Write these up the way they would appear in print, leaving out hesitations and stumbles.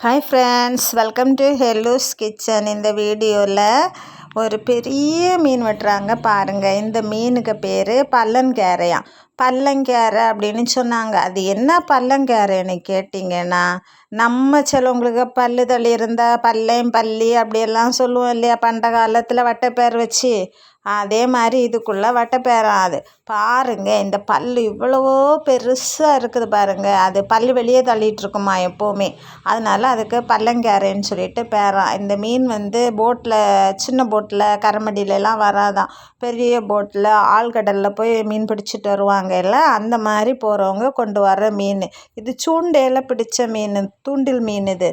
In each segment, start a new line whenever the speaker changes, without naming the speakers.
Hi friends, welcome to ஹெல்லூஸ் kitchen. இந்த வீடியோவில் ஒரு பெரிய மீன் வெட்டுறாங்க பாருங்கள். இந்த மீனுக்கு பேர் பல்லங்கேரையாம். பல்லங்கேரை அப்படின்னு சொன்னாங்க. அது என்ன பல்லங்கேரைன்னு கேட்டிங்கன்னா, நம்ம சிலவங்களுக்கு பல்லு தள்ளி இருந்தால் பல்லி அப்படியெல்லாம் சொல்லுவோம் இல்லையா, பண்ட காலத்தில் வட்டைப்பேர் வச்சு. அதே மாதிரி இதுக்குள்ளே வட்டைப்பேராம். அது பாருங்கள், இந்த பல் இவ்வளவோ பெருசாக இருக்குது பாருங்கள். அது பல் வெளியே தள்ளிகிட்ருக்குமா எப்போவுமே. அதனால் அதுக்கு பல்லங்கேரைன்னு சொல்லிட்டு பேராம். இந்த மீன் போட்டில், சின்ன போட்டில் கரமடியிலலாம் வராதான். பெரிய போட்டில் ஆழ்கடலில் போய் மீன் பிடிச்சிட்டு வருவாங்க இல்லை, அந்த மாதிரி போகிறவங்க கொண்டு வர மீன் இது. சூண்டையில் பிடிச்ச மீன், தூண்டில் மீன் இது.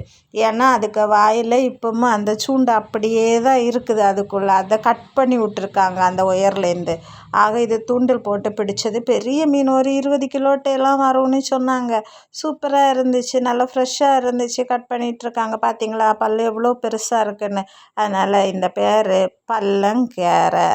ஏன்னா அதுக்கு வாயில் இப்பவும் அந்த சூண்டை அப்படியே தான் இருக்குது. அதுக்குள்ளே அதை கட் பண்ணி விட்டுருக்காங்க அந்த உயர்லேருந்து. ஆக இது தூண்டில் போட்டு பிடிச்சது. பெரிய மீன் ஒரு 20 கிலோட்டையெல்லாம் வரும்னு சொன்னாங்க. சூப்பராக இருந்துச்சு, நல்லா ஃப்ரெஷ்ஷாக இருந்துச்சு. கட் பண்ணிகிட்ருக்காங்க பார்த்தீங்களா, பல் எவ்வளோ பெருசாக இருக்குன்னு. அதனால் இந்த பேர் பல்லங்கேரை.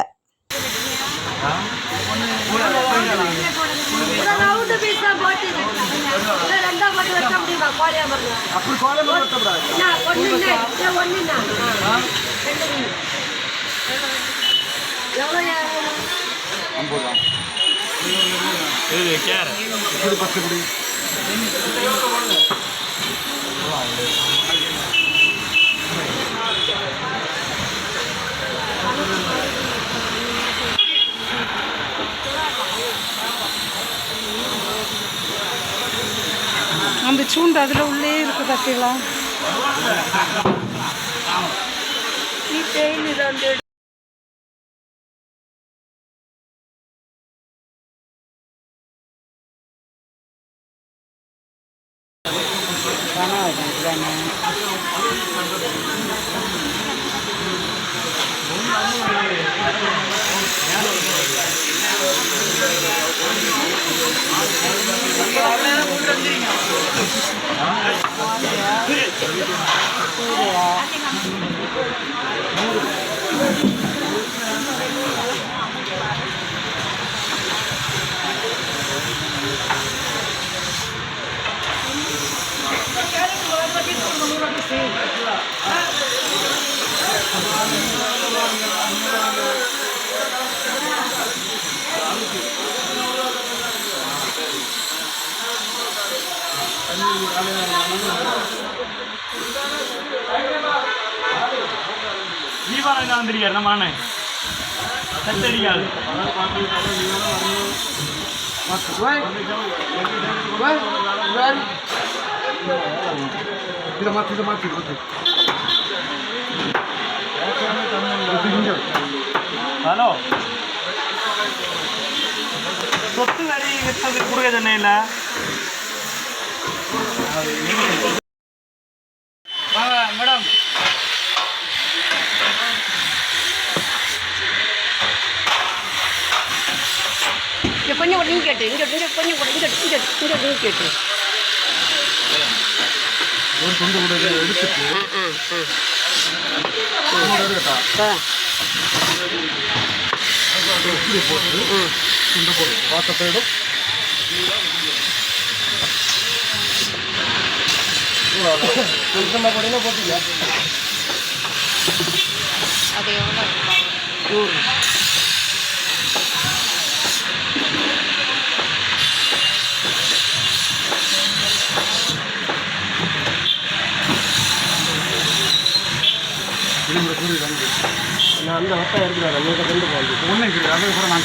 அந்த சூண்டு அதில் உள்ளே இருக்கு பார்த்தீங்களா.
நம்மானே கத்தடிக்காது ஹலோ சொத்து வரி கொடுக்க சென்னையில் வாங்க மேடம்.
கொஞ்சம் கூட நீங்கள் கேட்டு இங்கே கொஞ்சம் கூட இங்கே நீங்கள் கேட்டு
ஒரு துண்டு கூட எடுத்துட்டு போட்டு துண்டு போடும் வாசப்பேடும் கொஞ்சமாக போட்டீங்கன்னா போட்டீங்க.
அது எவ்வளோ? 100.
நான் அந்த வட்டம் இருக்கிறாரு நீங்கள் கொண்டு போகுது ஒன்றும் இருக்குது. அதை கூட நான்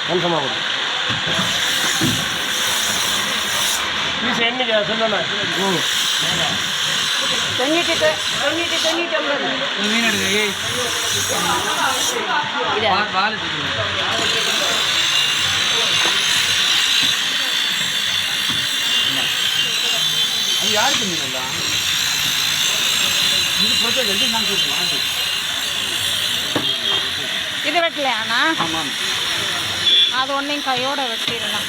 கன்ஃபார்மாக கூட ப்ளீஸ் என்னைக்கு சொல்லணும்.
தொண்ணூற்றி
மீன் எடுக்க வாழை அது யாருக்கு மீன் இல்லை.
இது வெட்டலையாண்ணா?
ஆமாம்,
அது ஒன்றையும் கையோட வெட்டிடலாம்.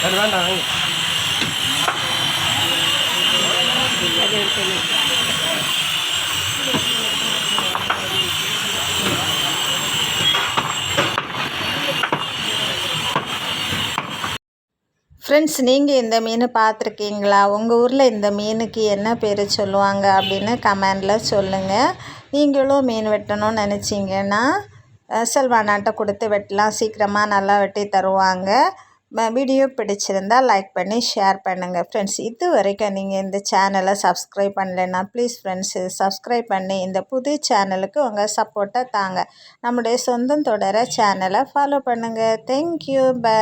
அது வேண்டாம்
அது எடுத்து
ஃப்ரெண்ட்ஸ், நீங்கள் இந்த மீன் பார்த்துருக்கீங்களா? உங்கள் ஊரில் இந்த மீனுக்கு என்ன பேர் சொல்லுவாங்க அப்படின்னு கமெண்டில் சொல்லுங்கள். நீங்களும் மீன் வெட்டணும்னு நினச்சிங்கன்னா செல்வானாட்ட கொடுத்து வெட்டலாம். சீக்கிரமாக நல்லா வெட்டி தருவாங்க. வீடியோ பிடிச்சிருந்தால் லைக் பண்ணி ஷேர் பண்ணுங்கள். ஃப்ரெண்ட்ஸ், இது வரைக்கும் நீங்கள் இந்த சேனலை சப்ஸ்கிரைப் பண்ணலைன்னா ப்ளீஸ் ஃப்ரெண்ட்ஸு சப்ஸ்கிரைப் பண்ணி இந்த புது சேனலுக்கு உங்கள் சப்போர்ட்டை தாங்க. நம்முடைய சொந்தம் தொடர சேனலை ஃபாலோ பண்ணுங்கள். Thank you, by.